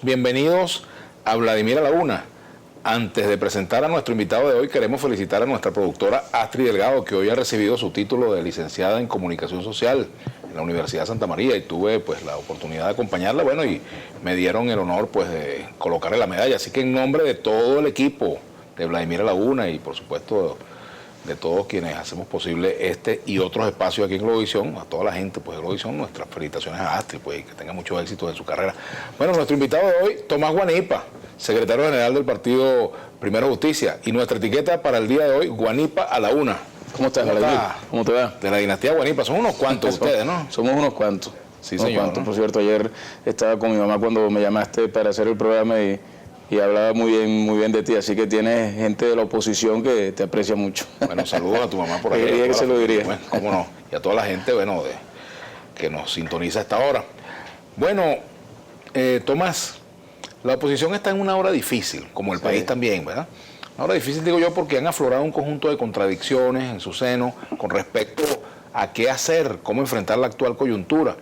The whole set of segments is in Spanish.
Bienvenidos a Vladimir a la Una. Antes de presentar a nuestro invitado de hoy, queremos felicitar a nuestra productora Astrid Delgado, que hoy ha recibido su título de licenciada en Comunicación Social en la Universidad de Santa María, y tuve pues la oportunidad de acompañarla, bueno, y me dieron el honor pues de colocarle la medalla. Así que en nombre de todo el equipo de Vladimir a la Una y por supuesto de todos quienes hacemos posible este y otros espacios aquí en Globovisión, a toda la gente pues de Globovisión, nuestras felicitaciones a Astrid, pues, y que tenga mucho éxito en su carrera. Bueno, nuestro invitado de hoy, Tomás Guanipa, secretario general del partido Primero Justicia, y nuestra etiqueta para el día de hoy, Guanipa a la Una. ¿Cómo estás, Vladimir? ¿Cómo te va? De la dinastía Guanipa, son unos cuantos ustedes, ¿no? Somos unos cuantos. Sí, señor. ¿No? Por cierto, ayer estaba con mi mamá cuando me llamaste para hacer el programa y hablaba muy bien de ti, así que tienes gente de la oposición que te aprecia mucho. Bueno, saludos a tu mamá por ahí. Que se lo diría. Bueno, cómo no, y a toda la gente, bueno, que nos sintoniza a esta hora. Bueno, Tomás, la oposición está en una hora difícil, como el país también, ¿verdad? Una hora difícil, digo yo, porque han aflorado un conjunto de contradicciones en su seno con respecto a qué hacer, cómo enfrentar la actual coyuntura.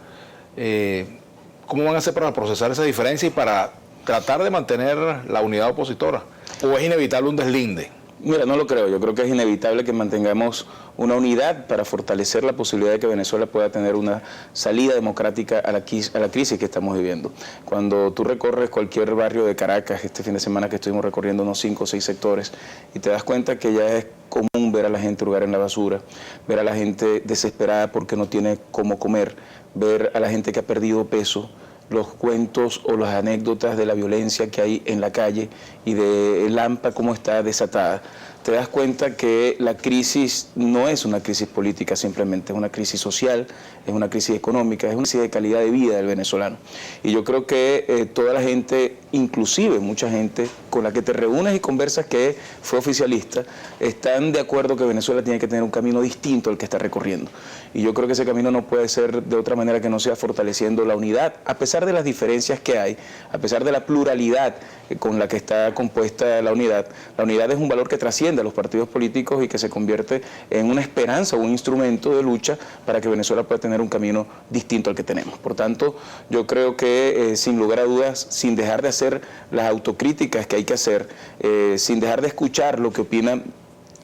¿Cómo van a hacer para procesar esa diferencia y para tratar de mantener la unidad opositora? ¿O es inevitable un deslinde? Mira, no lo creo. Yo creo que es inevitable que mantengamos una unidad para fortalecer la posibilidad de que Venezuela pueda tener una salida democrática a la crisis que estamos viviendo. Cuando tú recorres cualquier barrio de Caracas, este fin de semana que estuvimos recorriendo unos 5 o 6 sectores, y te das cuenta que ya es común ver a la gente hurgar en la basura, ver a la gente desesperada porque no tiene cómo comer, ver a la gente que ha perdido peso, los cuentos o las anécdotas de la violencia que hay en la calle y de Lampa cómo está desatada. Te das cuenta que la crisis no es una crisis política simplemente, es una crisis social, es una crisis económica, es una crisis de calidad de vida del venezolano. Y yo creo que toda la gente, inclusive mucha gente con la que te reúnes y conversas que fue oficialista, están de acuerdo que Venezuela tiene que tener un camino distinto al que está recorriendo. Y yo creo que ese camino no puede ser de otra manera que no sea fortaleciendo la unidad, a pesar de las diferencias que hay, a pesar de la pluralidad con la que está compuesta la unidad. La unidad es un valor que trasciende a los partidos políticos y que se convierte en una esperanza, un instrumento de lucha para que Venezuela pueda tener un camino distinto al que tenemos. Por tanto, yo creo que sin lugar a dudas, sin dejar de hacer las autocríticas que hay que hacer, sin dejar de escuchar lo que opinan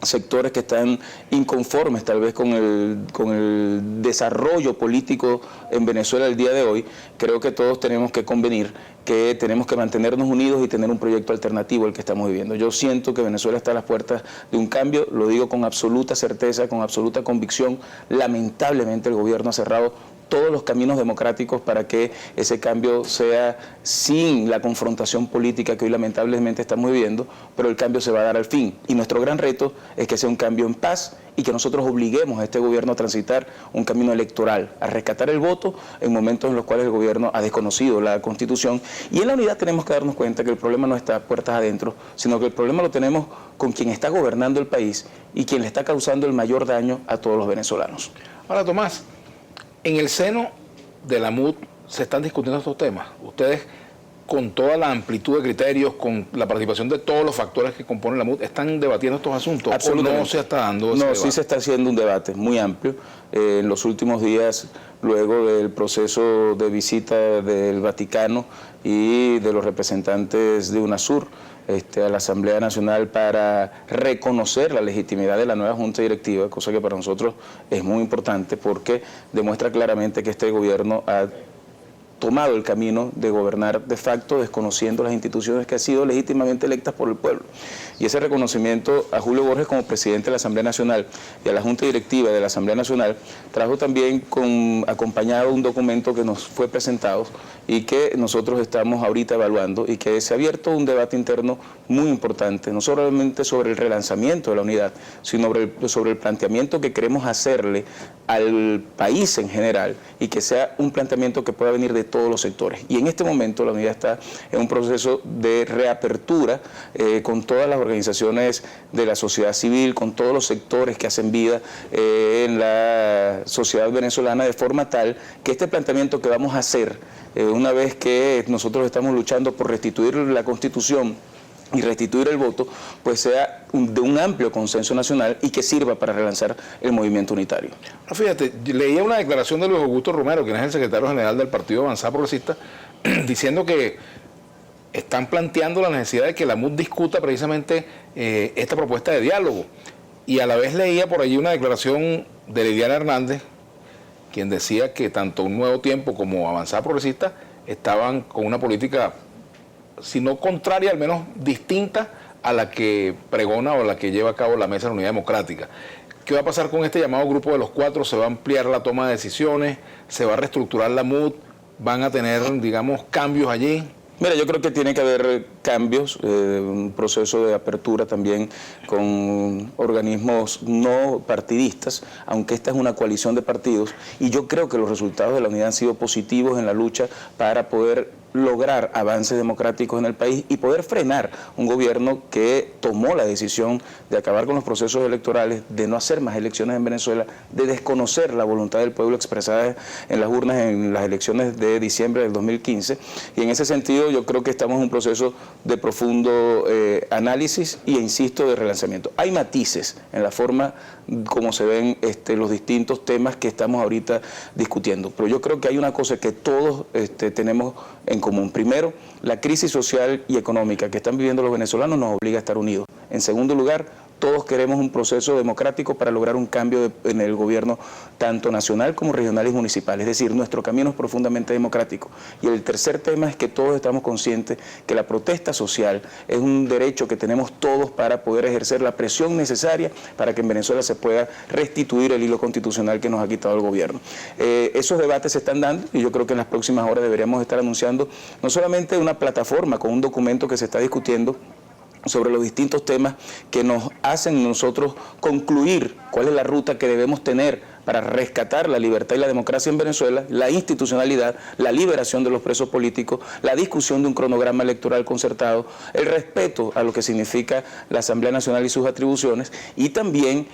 sectores que están inconformes tal vez con el desarrollo político en Venezuela el día de hoy, creo que todos tenemos que convenir que tenemos que mantenernos unidos y tener un proyecto alternativo al que estamos viviendo. Yo siento que Venezuela está a las puertas de un cambio, lo digo con absoluta certeza, con absoluta convicción. Lamentablemente el gobierno ha cerrado todos los caminos democráticos para que ese cambio sea sin la confrontación política que hoy lamentablemente estamos viviendo, pero el cambio se va a dar al fin. Y nuestro gran reto es que sea un cambio en paz y que nosotros obliguemos a este gobierno a transitar un camino electoral, a rescatar el voto en momentos en los cuales el gobierno ha desconocido la Constitución. Y en la unidad tenemos que darnos cuenta que el problema no está puertas adentro, sino que el problema lo tenemos con quien está gobernando el país y quien le está causando el mayor daño a todos los venezolanos. Ahora, Tomás, en el seno de la MUD se están discutiendo estos temas. Ustedes, con toda la amplitud de criterios, con la participación de todos los factores que componen la MUD, ¿están debatiendo estos asuntos? Absolutamente. ¿O no se está dando ese debate? Sí se está haciendo un debate muy amplio. En los últimos días, luego del proceso de visita del Vaticano y de los representantes de UNASUR a la Asamblea Nacional para reconocer la legitimidad de la nueva Junta Directiva, cosa que para nosotros es muy importante porque demuestra claramente que este gobierno ha tomado el camino de gobernar de facto desconociendo las instituciones que han sido legítimamente electas por el pueblo. Y ese reconocimiento a Julio Borges como presidente de la Asamblea Nacional y a la Junta Directiva de la Asamblea Nacional trajo también acompañado un documento que nos fue presentado y que nosotros estamos ahorita evaluando y que se ha abierto un debate interno muy importante, no solamente sobre el relanzamiento de la unidad, sino sobre el planteamiento que queremos hacerle al país en general y que sea un planteamiento que pueda venir de todos los sectores. Y en este momento la unidad está en un proceso de reapertura con todas las organizaciones de la sociedad civil, con todos los sectores que hacen vida en la sociedad venezolana, de forma tal que este planteamiento que vamos a hacer, una vez que nosotros estamos luchando por restituir la Constitución y restituir el voto, pues sea de un amplio consenso nacional y que sirva para relanzar el movimiento unitario. Fíjate, leía una declaración de Luis Augusto Romero, quien es el secretario general del Partido Avanzada Progresista, diciendo que están planteando la necesidad de que la MUD discuta precisamente esta propuesta de diálogo. Y a la vez leía por allí una declaración de Liliana Hernández, quien decía que tanto Un Nuevo Tiempo como Avanzada Progresista estaban con una política, si no contraria, al menos distinta a la que pregona o la que lleva a cabo la Mesa de la Unidad Democrática. ¿Qué va a pasar con este llamado grupo de los 4? ¿Se va a ampliar la toma de decisiones? ¿Se va a reestructurar la MUD? ¿Van a tener, digamos, cambios allí? Mira, yo creo que tiene que haber cambios, un proceso de apertura también con organismos no partidistas, aunque esta es una coalición de partidos, y yo creo que los resultados de la unidad han sido positivos en la lucha para poder lograr avances democráticos en el país y poder frenar un gobierno que tomó la decisión de acabar con los procesos electorales, de no hacer más elecciones en Venezuela, de desconocer la voluntad del pueblo expresada en las urnas en las elecciones de diciembre del 2015. Y en ese sentido yo creo que estamos en un proceso de profundo análisis y, insisto, de relanzamiento. Hay matices en la forma como se ven los distintos temas que estamos ahorita discutiendo, pero yo creo que hay una cosa que todos tenemos en común. Primero, la crisis social y económica que están viviendo los venezolanos nos obliga a estar unidos. En segundo lugar, todos queremos un proceso democrático para lograr un cambio en el gobierno tanto nacional como regional y municipal. Es decir, nuestro camino es profundamente democrático. Y el tercer tema es que todos estamos conscientes que la protesta social es un derecho que tenemos todos para poder ejercer la presión necesaria para que en Venezuela se pueda restituir el hilo constitucional que nos ha quitado el gobierno. Esos debates se están dando y yo creo que en las próximas horas deberíamos estar anunciando no solamente una plataforma con un documento que se está discutiendo sobre los distintos temas que nos hacen nosotros concluir cuál es la ruta que debemos tener para rescatar la libertad y la democracia en Venezuela, la institucionalidad, la liberación de los presos políticos, la discusión de un cronograma electoral concertado, el respeto a lo que significa la Asamblea Nacional y sus atribuciones, y también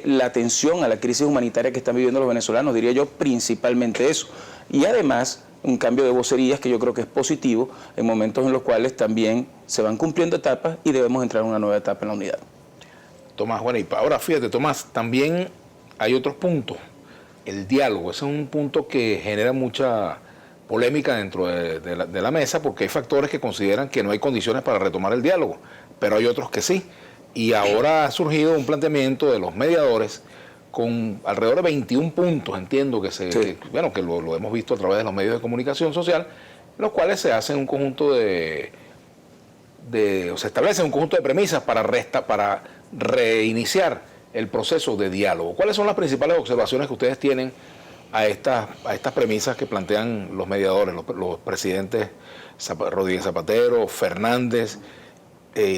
la atención a la crisis humanitaria que están viviendo los venezolanos, diría yo principalmente eso. Y además un cambio de vocerías que yo creo que es positivo en momentos en los cuales también se van cumpliendo etapas y debemos entrar en una nueva etapa en la unidad. Tomás, bueno, y ahora fíjate, Tomás, también hay otros puntos. El diálogo, ese es un punto que genera mucha polémica dentro de la mesa, porque hay factores que consideran que no hay condiciones para retomar el diálogo, pero hay otros que sí. Y ahora ha surgido un planteamiento de los mediadores con alrededor de 21 puntos, entiendo que que lo hemos visto a través de los medios de comunicación social, los cuales se hacen un conjunto o se establece un conjunto de premisas para reiniciar el proceso de diálogo. ¿Cuáles son las principales observaciones que ustedes tienen a estas premisas que plantean los mediadores, los presidentes Rodríguez Zapatero, Fernández,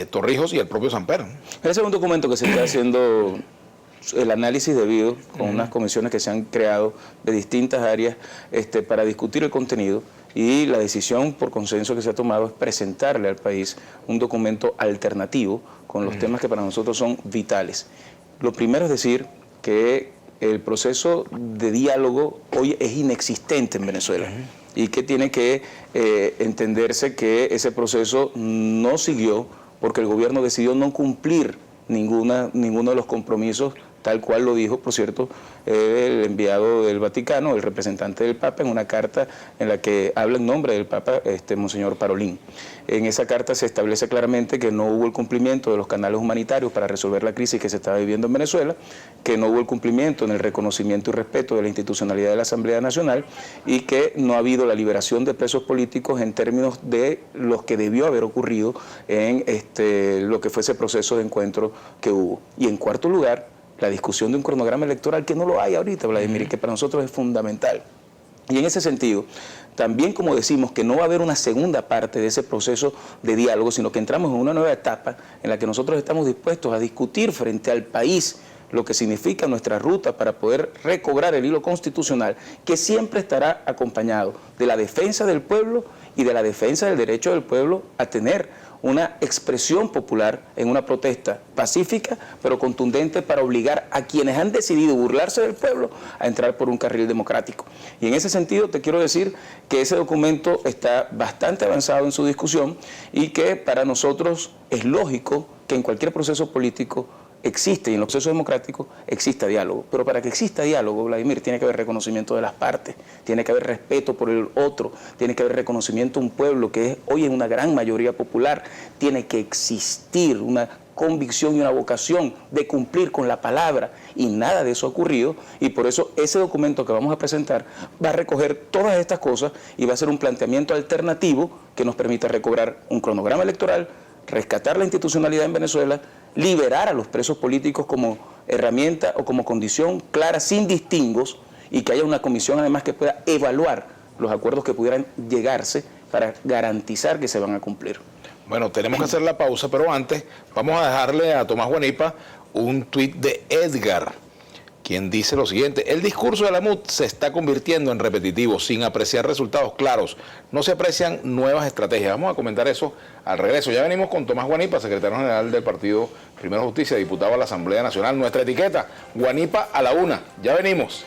Torrijos y el propio Samper? Ese es un documento que se está haciendo el análisis debido con unas comisiones que se han creado de distintas áreas para discutir el contenido, y la decisión por consenso que se ha tomado es presentarle al país un documento alternativo con los temas que para nosotros son vitales. Lo primero es decir que el proceso de diálogo hoy es inexistente en Venezuela y que tiene que entenderse que ese proceso no siguió porque el gobierno decidió no cumplir ninguno de los compromisos, tal cual lo dijo, por cierto, el enviado del Vaticano, el representante del Papa, en una carta en la que habla en nombre del Papa, Monseñor Parolín. En esa carta se establece claramente que no hubo el cumplimiento de los canales humanitarios para resolver la crisis que se estaba viviendo en Venezuela, que no hubo el cumplimiento en el reconocimiento y respeto de la institucionalidad de la Asamblea Nacional, y que no ha habido la liberación de presos políticos en términos de los que debió haber ocurrido en lo que fue ese proceso de encuentro que hubo. Y en cuarto lugar, la discusión de un cronograma electoral que no lo hay ahorita, Vladimir, y que para nosotros es fundamental. Y en ese sentido, también como decimos que no va a haber una segunda parte de ese proceso de diálogo, sino que entramos en una nueva etapa en la que nosotros estamos dispuestos a discutir frente al país lo que significa nuestra ruta para poder recobrar el hilo constitucional, que siempre estará acompañado de la defensa del pueblo y de la defensa del derecho del pueblo a tener una expresión popular en una protesta pacífica, pero contundente, para obligar a quienes han decidido burlarse del pueblo a entrar por un carril democrático. Y en ese sentido te quiero decir que ese documento está bastante avanzado en su discusión y que para nosotros es lógico que en cualquier proceso político existe, y en los procesos democráticos exista diálogo. Pero para que exista diálogo, Vladimir, tiene que haber reconocimiento de las partes, tiene que haber respeto por el otro, tiene que haber reconocimiento de un pueblo que es hoy en una gran mayoría popular, tiene que existir una convicción y una vocación de cumplir con la palabra, y nada de eso ha ocurrido, y por eso ese documento que vamos a presentar va a recoger todas estas cosas y va a ser un planteamiento alternativo que nos permita recobrar un cronograma electoral, rescatar la institucionalidad en Venezuela, liberar a los presos políticos como herramienta o como condición clara, sin distingos, y que haya una comisión además que pueda evaluar los acuerdos que pudieran llegarse para garantizar que se van a cumplir. Bueno, tenemos que hacer la pausa, pero antes vamos a dejarle a Tomás Guanipa un tuit de Edgar, quien dice lo siguiente: el discurso de la MUD se está convirtiendo en repetitivo, sin apreciar resultados claros, no se aprecian nuevas estrategias. Vamos a comentar eso al regreso. Ya venimos con Tomás Guanipa, secretario general del partido Primero Justicia, diputado a la Asamblea Nacional. Nuestra etiqueta, Guanipa a la 1. Ya venimos.